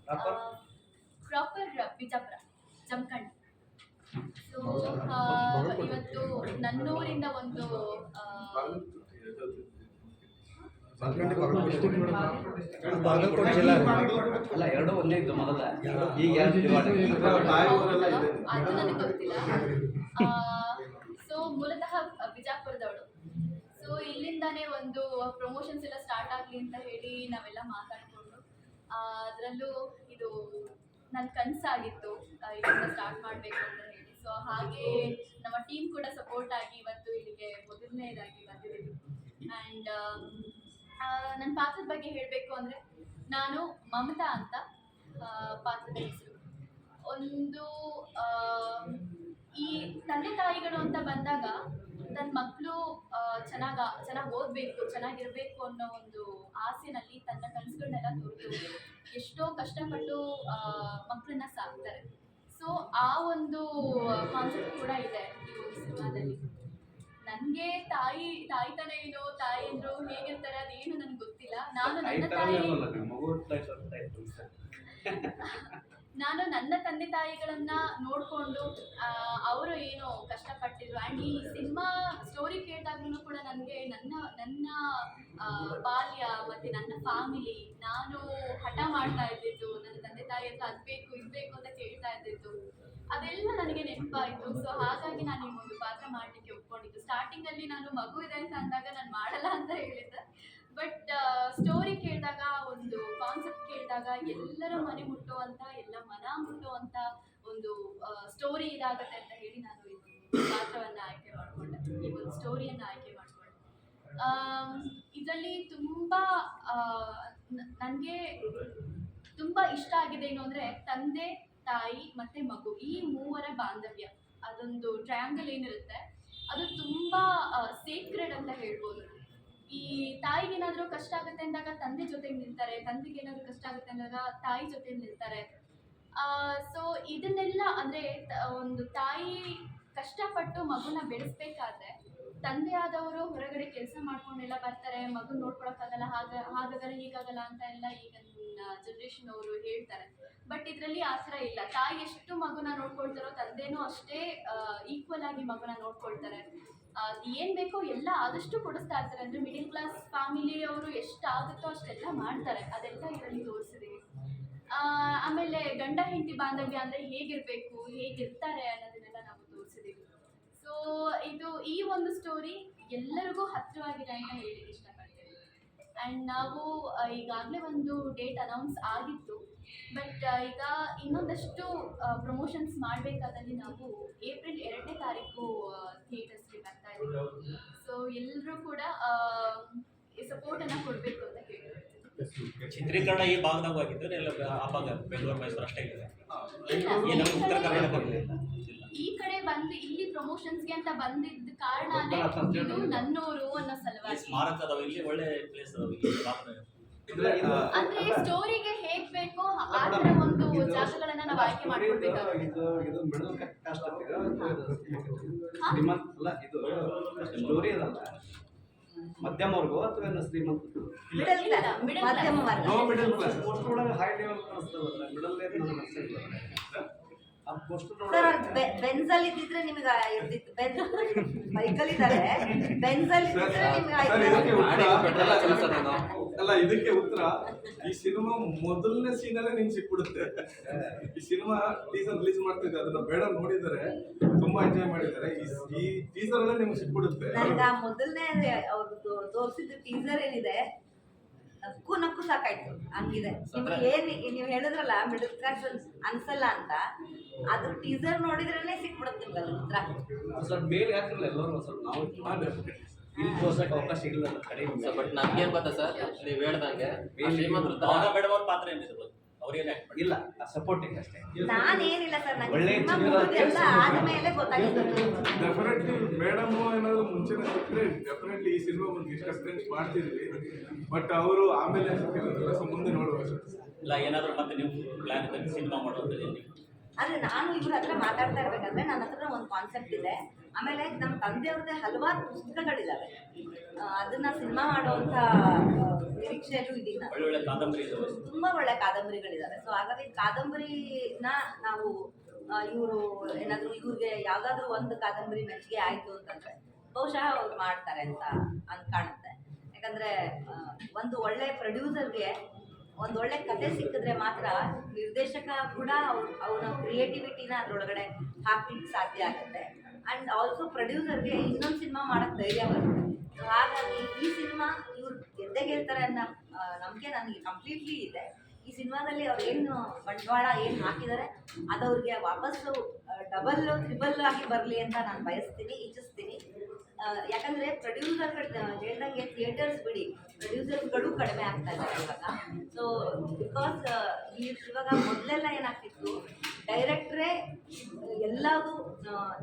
Proper Bijapur Jamkhandi. So ಇವತ್ತು ನನ್ನೂರಿಂದ ಒಂದು ಬಾಗಲಕೋಟೆ ಜಿಲ್ಲಾ ಅಲ್ಲ, ಎರಡು ಒಂದೇ ಇದ್ದು ಮೊದಲ. ಈಗ ಅದು ನನಗೆ ಗೊತ್ತಿಲ್ಲ. ಸೊ ಮೂಲತಃ ಬಿಜಾಪುರದವಳು. ಸೊ ಇಲ್ಲಿಂದಾನೇ ಒಂದು ಪ್ರಮೋಷನ್ಸ್ ಎಲ್ಲ ಸ್ಟಾರ್ಟ್ ಆಗಲಿ ಅಂತ ಹೇಳಿ ನಾವೆಲ್ಲ ಮಾತಾಡಿಕೊಂಡು, ಅದರಲ್ಲೂ ಇದು ನನ್ನ ಕನಸಾಗಿತ್ತು ಇಲ್ಲಿಂದ ಸ್ಟಾರ್ಟ್ ಮಾಡಬೇಕು ಅಂತ ಹೇಳಿ. ಸೊ ಹಾಗೆ ನಮ್ಮ ಟೀಮ್ ಕೂಡ ಸಪೋರ್ಟ್ ಆಗಿ ಇವತ್ತು ಇಲ್ಲಿಗೆ ಮೊದಲನೇದಾಗಿ ಬಂದಿದ್ದೀವಿ. ಆ್ಯಂಡ್ ನನ್ನ ಪಾತ್ರದ ಬಗ್ಗೆ ಹೇಳಬೇಕು ಅಂದರೆ, ನಾನು ಮಮತಾ ಅಂತ ಪಾತ್ರದ ಹೆಸರು. ಒಂದು ಈ ತಂದೆ ತಾಯಿಗಳು ಅಂತ ಬಂದಾಗ ನನ್ನ ಮಕ್ಕಳು ಚೆನ್ನಾಗಿ ಓದಬೇಕು, ಚೆನ್ನಾಗಿರಬೇಕು ಅನ್ನೋ ಒಂದು ಆಸೆನಲ್ಲಿ ತನ್ನ ಕನಸುಗಳನ್ನೆಲ್ಲ ತೊರೆದು ಎಷ್ಟೋ ಕಷ್ಟಪಟ್ಟು ಮಕ್ಕಳನ್ನ ಸಾಕ್ತಾರೆ. ಸೊ ಆ ಒಂದು ಕಾನ್ಸೆಪ್ಟ್ ಕೂಡ ಇದೆ ಈ ಒಂದು ಸಿನಿಮಾದಲ್ಲಿ. ನನಗೆ ತಾಯಿತನ ಏನೋ, ತಾಯಿಯಂದ್ರು ಹೇಗಿರ್ತಾರೆ ಅದೇನು ನನಗೆ ಗೊತ್ತಿಲ್ಲ. ನಾನು ನನ್ನ ತಂದೆ ತಾಯಿಗಳನ್ನ ನೋಡಿಕೊಂಡು ಅವರು ಏನೋ ಕಷ್ಟಪಟ್ಟಿದ್ರು. ಆ್ಯಂಡ್ ಈ ಸಿನಿಮಾ ಸ್ಟೋರಿ ಕೇಳಿದಾಗ್ಲೂ ಕೂಡ ನನಗೆ ನನ್ನ ಬಾಲ್ಯ ಮತ್ತು ನನ್ನ ಫ್ಯಾಮಿಲಿ, ನಾನು ಹಠ ಮಾಡ್ತಾ ಇದ್ದಿದ್ದು, ನನ್ನ ತಂದೆ ತಾಯಿ ಹತ್ರ ಅದು ಬೇಕು ಇದು ಬೇಕು ಅಂತ ಕೇಳ್ತಾ ಇದ್ದಿದ್ದು, ಅದೆಲ್ಲ ನನಗೆ ನೆನಪಾಯಿತು. ಸೊ ಹಾಗಾಗಿ ನಾನು ಈ ಒಂದು ಪಾತ್ರ ಮಾಡಲಿಕ್ಕೆ ಒಪ್ಕೊಂಡಿದ್ದು. ಸ್ಟಾರ್ಟಿಂಗಲ್ಲಿ ನಾನು ಮಗು ಇದೆ ಅಂತ ಅಂದಾಗ ನಾನು ಮಾಡಲ್ಲ ಅಂತ ಹೇಳಿದ್ದೆ. ಬಟ್ ಸ್ಟೋರಿ ಕೇಳಿದಾಗ, ಒಂದು ಕಾನ್ಸೆಪ್ಟ್ ಕೇಳಿದಾಗ ಎಲ್ಲರ ಮನೆ ಮುಟ್ಟುವಂಥ, ಎಲ್ಲ ಮನ ಮುಟ್ಟುವಂಥ ಒಂದು ಸ್ಟೋರಿ ಇದಾಗುತ್ತೆ ಅಂತ ಹೇಳಿ ನಾನು ಈ ಪಾತ್ರವನ್ನು ಆಯ್ಕೆ ಮಾಡಿಕೊಂಡೆ, ಈ ಒಂದು ಸ್ಟೋರಿಯನ್ನು ಆಯ್ಕೆ ಮಾಡಿಕೊಂಡೆ. ಇದರಲ್ಲಿ ತುಂಬ ನನಗೆ ತುಂಬ ಇಷ್ಟ ಆಗಿದೆ ಏನು ಅಂದರೆ, ತಂದೆ ತಾಯಿ ಮತ್ತು ಮಗು, ಈ ಮೂವರ ಬಾಂಧವ್ಯ, ಅದೊಂದು ಟ್ರಯಾಂಗಲ್ ಏನಿರುತ್ತೆ ಅದು ತುಂಬ ಸೇಕ್ರೆಡ್ ಅಂತ ಹೇಳ್ಬೋದು. ಈ ತಾಯಿಗೇನಾದರೂ ಕಷ್ಟ ಆಗುತ್ತೆ ಅಂದಾಗ ತಂದೆ ಜೊತೆಗೆ ನಿಲ್ತಾರೆ, ತಂದೆಗೆ ಏನಾದರೂ ಕಷ್ಟ ಆಗುತ್ತೆ ಅಂದಾಗ ತಾಯಿ ಜೊತೆ ನಿಲ್ತಾರೆ. ಸೊ ಇದನ್ನೆಲ್ಲ ಅಂದರೆ ಒಂದು ತಾಯಿ ಕಷ್ಟಪಟ್ಟು ಮಗುನ ಬೆಳೆಸ್ಬೇಕಾದ್ರೆ ತಂದೆ ಆದವರು ಹೊರಗಡೆ ಕೆಲಸ ಮಾಡ್ಕೊಂಡೆಲ್ಲ ಬರ್ತಾರೆ, ಮಗು ನೋಡ್ಕೊಳಕ್ಕಾಗಲ್ಲ, ಹಾಗಾಗಲ್ಲ ಹೀಗಾಗಲ್ಲ ಅಂತ ಎಲ್ಲ ಈಗಿನ ಜನ್ರೇಷನ್ ಅವರು ಹೇಳ್ತಾರೆ. ಬಟ್ ಇದರಲ್ಲಿ ಆ ಥರ ಇಲ್ಲ. ತಾಯಿ ಎಷ್ಟು ಮಗುನ ನೋಡ್ಕೊಳ್ತಾರೋ ತಂದೆನೂ ಅಷ್ಟೇ ಈಕ್ವಲ್ ಆಗಿ ಮಗುನ ನೋಡ್ಕೊಳ್ತಾರೆ. ಏನು ಬೇಕೋ ಎಲ್ಲ ಆದಷ್ಟು ಕೊಡಿಸ್ತಾ ಇರ್ತಾರೆ. ಅಂದರೆ ಮಿಡಿಲ್ ಕ್ಲಾಸ್ ಫ್ಯಾಮಿಲಿಯವರು ಎಷ್ಟಾಗುತ್ತೋ ಅಷ್ಟೆಲ್ಲ ಮಾಡ್ತಾರೆ, ಅದೆಲ್ಲ ಇದರಲ್ಲಿ ತೋರಿಸಿದ್ದೀವಿ. ಆಮೇಲೆ ಗಂಡ ಹೆಂಡತಿ ಬಾಂಧವ್ಯ ಅಂದರೆ ಹೇಗಿರಬೇಕು, ಹೇಗಿರ್ತಾರೆ ಅನ್ನೋದನ್ನೆಲ್ಲ ನಾವು ತೋರಿಸಿದ್ದೀವಿ. ಸೊ ಇದು ಈ ಒಂದು ಸ್ಟೋರಿ ಎಲ್ಲರಿಗೂ ಹತ್ತಿರವಾಗಿದೆ ಅಂತ ಹೇಳಲಿಕ್ಕೆ ಇಷ್ಟಪಡ್ತೇವೆ. ಆ್ಯಂಡ್ ನಾವು ಈಗಾಗಲೇ ಒಂದು ಡೇಟ್ ಅನೌನ್ಸ್ ಆಗಿತ್ತು. ಬಟ್ ಈಗ ಇನ್ನೊಂದಷ್ಟು ಪ್ರಮೋಷನ್ಸ್ ಮಾಡಬೇಕಾದಲ್ಲಿ ನಾವು ಏಪ್ರಿಲ್ 2ನೇ ತಾರೀಕು ಥಿಯೇಟರ್ಸ್ಗೆ ಬರ್ತಾ ಇದ್ದೀವಿ. ಸೊ ಎಲ್ಲರೂ ಕೂಡ ಸಪೋರ್ಟನ್ನು ಕೊಡಬೇಕು ಅಂತ ಕೇಳ್ತೀವಿ. ಚಿತ್ರೀಕರಣ ಈ ಭಾಗದಾಗ ಆಗಿದ್ದು ಎಲ್ಲ ಆ ಭಾಗ ಬೆಂಗಳೂರು ಮೈಸೂರು ಅಷ್ಟೇ ಇದೆ. ಉತ್ತರ ಕರ್ನಾಟಕ ಈ ಕಡೆ ಬಂದು ಇಲ್ಲಿ ಪ್ರಮೋಷನ್ಸ್ಗೆ ಅಂತ ಬಂದಿದ್ದ ಕಾರಣನೇ ಇದು ನನ್ನೂರು ಅನ್ನೋ ಸಲುವಾಗಿ. ಸ್ಮಾರಕ ಅದಾವ ಇಲ್ಲಿ, ಒಳ್ಳೆ ಪ್ಲೇಸ್ ಅದಾವ. ಅಂದ್ರೆ ಸ್ಟೋರಿಗೆ ಹೇಗ್ ಬೇಕೋ ಆ ತರ ಒಂದು ಜಾಗಗಳನ್ನ ನಾವು ಆಯ್ಕೆ ಮಾಡ್ಕೊಳ್ಬೇಕಾಗುತ್ತೆ. ಮಧ್ಯಮ ವರ್ಗ ಅಥವಾ ಶ್ರೀಮಂತ ಮಧ್ಯಮ ವರ್ಗ ಹೈ ಲೆವೆಲ್ ಬೆಂಜಲ್ ಇದ್ದಿದ್ರೆ ನಿಮಗೆ ಇರ್ತಿತ್ತು. ಬೈಕಲ್ ಇದ್ದಾರೆ, ಬೆಂಜಲ್ ಇದ್ದಿದ್ರೆ ನಿಮ್ಗೆ ಅಲ್ಲ. ಇದಕ್ಕೆ ಉತ್ತರ ಈ ಸಿನಿಮಾ ಮೊದಲನೇ ಸೀನಲ್ಲೇ ನಿಮ್ಗೆ ಸಿಕ್ಬಿಡುತ್ತೆ. ಈ ಸಿನಿಮಾ ಟೀಸರ್ ರಿಲೀಸ್ ಮಾಡ್ತಿದ್ದೆ, ಅದನ್ನ ಬೇಡ ನೋಡಿದರೆ ತುಂಬಾ ಎಂಜಾಯ್ ಮಾಡಿದ್ದಾರೆ. ಈ ಟೀಸರ್ ಅಲ್ಲೇ ನಿಮ್ಗೆ ಸಿಕ್ಬಿಡುತ್ತೆ. ನನಗೆ ಮೊದಲನೇ ಅವ್ರದ್ದು ತೋರಿಸಿದ ಟೀಸರ್ ಏನಿದೆ, ನಕ್ಕು ಸಾಕಾಯ್ತು. ಹಂಗಿದೆ ನಿಮ್ಗೆ ಏನ್ ನೀವು ಹೇಳಿದ್ರಲ್ಲ ಮಿಡಲ್ ಕ್ಲಾಸ್ ಅನ್ಸಲ್ಲ ಅಂತ, ಅದ್ರ ಟೀಸರ್ ನೋಡಿದ್ರೇನೆ ಸಿಕ್ಬಿಡುತ್ತೆ ನಿಮ್ಗೆ ಅದ್ರ ಉತ್ತರ. ಸ್ವಲ್ಪ ಬೇರೆ ಹಾಕಿರಲ್ಲ ಎಲ್ಲರೂ, ಸ್ವಲ್ಪ ನಾವು ಇಲ್ಲಿ ತೋರ್ಸಕ್ಕೆ ಅವಕಾಶ ಇಲ್ಲ ಕಡೆ. ಬಟ್ ನಮ್ಗೇನ್ ಗೊತ್ತಾ ಸರ್, ನೀವು ಹೇಳ್ದಂಗೆ ಪಾತ್ರ ಏನಿದೆ ಇಲ್ಲ, ಸಪೋರ್ಟಿಂಗ್ ಅಷ್ಟೇ. ನಾನೇನಿಲ್ಲ ಸರ್, ಎಲ್ಲ ಆದ್ಮೇಲೆ ಗೊತ್ತಾಗುತ್ತೆ. ಡೆಫಿನೆಟ್ಲಿ ಮೇಡಮ್ ಏನಾದ್ರು ಮುಂಚೆನೇ ಸಿಕ್ಕರೆ ಡೆಫಿನೆಟ್ಲಿ ಈ ಸಿನಿಮಾ ಒಂದು ಇಷ್ಟ ಫ್ರೆಂಡ್ಸ್ ಮಾಡ್ತಿದ್ವಿ. ಬಟ್ ಅವರು ಆಮೇಲೆ ಸಿಕ್ಕಿರೋದಿಲ್ಲ. ಸೊ ಮುಂದೆ ನೋಡುವ ಇಲ್ಲ, ಏನಾದರೂ ಮತ್ತೆ ನೀವು ಪ್ಲಾನ್ ಇದೆ ಸಿನಿಮಾ ಮಾಡೋದು? ಆದ್ರೆ ನಾನು ಇವ್ರ ಹತ್ರ ಮಾತಾಡ್ತಾ ಇರ್ಬೇಕಾದ್ರೆ ನನ್ನ ಹತ್ರ ಒಂದು ಕಾನ್ಸೆಪ್ಟ್ ಇದೆ. ಆಮೇಲೆ ನಮ್ಮ ತಂದೆಯವ್ರದ್ದೇ ಹಲವಾರು ಪುಸ್ತಕಗಳಿದಾವೆ. ಅದನ್ನ ಸಿನಿಮಾ ಮಾಡುವಂತ ನಿರೀಕ್ಷೆಯಲ್ಲೂ ಇದೀನಿ ನಾನು. ಒಳ್ಳೊಳ್ಳೆ ಕಾದಂಬರಿ ಇದಾವೆ. ತುಂಬಾ ಒಳ್ಳೆ ಕಾದಂಬರಿಗಳಿದಾವೆ. ಸೊ ಹಾಗಾಗಿ ಕಾದಂಬರಿನ ನಾವು ಇವರು ಏನಾದ್ರು ಇವ್ರಿಗೆ ಯಾವ್ದಾದ್ರು ಒಂದು ಕಾದಂಬರಿ ಮೆಚ್ಚುಗೆ ಆಯ್ತು ಅಂತಂದ್ರೆ ಬಹುಶಃ ಅವ್ರು ಮಾಡ್ತಾರೆ ಅಂತ ಕಾಣುತ್ತೆ. ಯಾಕಂದ್ರೆ ಒಂದು ಒಳ್ಳೆ ಪ್ರೊಡ್ಯೂಸರ್ಗೆ ಒಂದು ಒಳ್ಳೆ ಕತೆ ಸಿಕ್ಕಿದ್ರೆ ಮಾತ್ರ ನಿರ್ದೇಶಕ ಕೂಡ ಅವನ ಕ್ರಿಯೇಟಿವಿಟಿನ ಅದ್ರೊಳಗಡೆ ಹಾಕ್ಲಿಕ್ಕೆ ಸಾಧ್ಯ ಆಗುತ್ತೆ. ಆ್ಯಂಡ್ ಆಲ್ಸೋ ಪ್ರೊಡ್ಯೂಸರ್ಗೆ ಇನ್ನೊಂದು ಸಿನಿಮಾ ಮಾಡೋಕ್ಕೆ ಧೈರ್ಯ ಬರುತ್ತೆ. ಸೊ ಹಾಗಾಗಿ ಈ ಸಿನಿಮಾ ಇವ್ರು ಗೆದ್ದೇ ಗೆಲ್ತಾರೆ ಅನ್ನೋ ನಂಬಿಕೆ ನನಗೆ ಕಂಪ್ಲೀಟ್ಲಿ ಇದೆ. ಈ ಸಿನಿಮಾದಲ್ಲಿ ಅವ್ರು ಏನು ಬಂಡವಾಳ ಏನು ಹಾಕಿದ್ದಾರೆ ಅದು ಅವ್ರಿಗೆ ವಾಪಸ್ಸು ಡಬಲ್ ತ್ರಿಬಲ್ ಆಗಿ ಬರಲಿ ಅಂತ ನಾನು ಬಯಸ್ತೀನಿ, ಇಚ್ಛಿಸ್ತೀನಿ. ಯಾಕಂದರೆ ಪ್ರೊಡ್ಯೂಸರ್ಗಳು ಹೇಳ್ದಂಗೆ ಥಿಯೇಟರ್ಸ್ ಬಿಡಿ, ಪ್ರೊಡ್ಯೂಸರ್ಸ್ಗಳು ಕಡಿಮೆ ಆಗ್ತಾ ಇದ್ದಾರೆ ಇವಾಗ. ಸೊ ಬಿಕಾಸ್ ಇವಾಗ ಮೊದಲೆಲ್ಲ ಏನಾಗ್ತಿತ್ತು, ಡೈರೆಕ್ಟ್ರೇ ಎಲ್ಲದೂ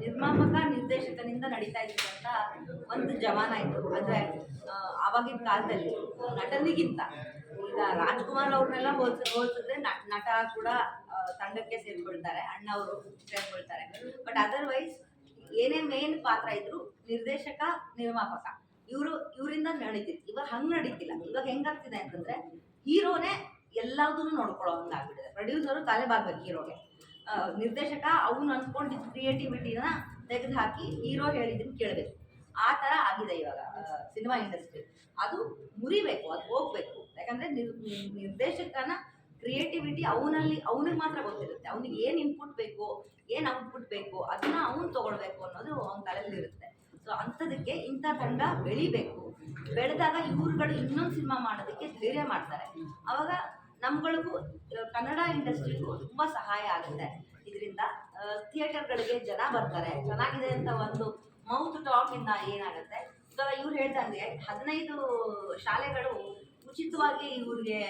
ನಿರ್ಮಾಪಕ ನಿರ್ದೇಶಕನಿಂದ ನಡೀತಾ ಇತ್ತು ಅಂತ ಒಂದು ಜಮಾನ ಇತ್ತು. ಅಂದರೆ ಆವಾಗಿನ ಕಾಲದಲ್ಲಿ ನಟನಿಗಿಂತ ಈಗ ರಾಜ್ಕುಮಾರ್ ಅವ್ರನ್ನೆಲ್ಲ ಹೋಲಿಸಿದ್ರೆ ನಟ ಕೂಡ ತಂಡಕ್ಕೆ ಸೇರ್ಕೊಳ್ತಾರೆ, ಅಣ್ಣವರು ಸೇರ್ಕೊಳ್ತಾರೆ. ಬಟ್ ಅದರ್ವೈಸ್ ಏನೇ ಮೇನ್ ಪಾತ್ರ ಇದ್ರು ನಿರ್ದೇಶಕ ನಿರ್ಮಾಪಕ ಇವರಿಂದ ನಡೀತಿತ್ತು. ಇವಾಗ ಹಂಗೆ ನಡೀತಿಲ್ಲ. ಇವಾಗ ಹೆಂಗಾಗ್ತಿದೆ ಅಂತಂದ್ರೆ ಹೀರೋನೇ ಎಲ್ಲದನ್ನು ನೋಡ್ಕೊಳ್ಳೋ ಹಂಗಾಗ್ಬಿಟ್ಟಿದೆ. ಪ್ರೊಡ್ಯೂಸರು ತಲೆ ಬಾಗ್ಬೇಕು ಹೀರೋಗೆ, ನಿರ್ದೇಶಕ ಅವನು ಅನ್ಕೊಂಡಿದ್ದ ಕ್ರಿಯೇಟಿವಿಟಿನ ತೆಗೆದು ಹಾಕಿ ಹೀರೋ ಹೇಳಿದ್ದನ್ನು ಕೇಳಬೇಕು. ಆ ಥರ ಆಗಿದೆ ಇವಾಗ ಸಿನಿಮಾ ಇಂಡಸ್ಟ್ರಿ. ಅದು ಮುರಿಬೇಕು, ಅದು ಹೋಗ್ಬೇಕು. ಯಾಕಂದ್ರೆ ನಿರ್ದೇಶಕನ ಕ್ರಿಯೇಟಿವಿಟಿ ಅವನಿಗೆ ಮಾತ್ರ ಗೊತ್ತಿರುತ್ತೆ. ಅವನಿಗೆ ಏನು ಇನ್ಪುಟ್ ಬೇಕು, ಏನು ಔಟ್ಪುಟ್ ಬೇಕು, ಅದನ್ನ ಅವನು ತಗೊಳ್ಬೇಕು ಅನ್ನೋದು ಅವನ ತಲೆಯಲ್ಲಿ ಇರುತ್ತೆ. ಸೊ ಅಂಥದಕ್ಕೆ ಇಂಥ ತಂಡ ಬೆಳಿಬೇಕು. ಬೆಳೆದಾಗ ಇವ್ರುಗಳು ಇನ್ನೊಂದು ಸಿನಿಮಾ ಮಾಡೋದಕ್ಕೆ ಧೈರ್ಯ ಮಾಡ್ತಾರೆ. ಅವಾಗ ನಮ್ಗಳಿಗೂ ಕನ್ನಡ ಇಂಡಸ್ಟ್ರಿಗೂ ತುಂಬ ಸಹಾಯ ಆಗುತ್ತೆ. ಇದರಿಂದ ಥಿಯೇಟರ್ಗಳಿಗೆ ಜನ ಬರ್ತಾರೆ, ಚೆನ್ನಾಗಿದೆ ಅಂತ ಒಂದು ಮೌತ್ ಟಾಕ್ ಇಂದ ಏನಾಗುತ್ತೆ. ಇವಾಗ ಇವ್ರು ಹೇಳ್ದಂಗೆ 15 ಶಾಲೆಗಳು ಉಚಿತವಾಗಿ ಇವ್ರಿಗೆ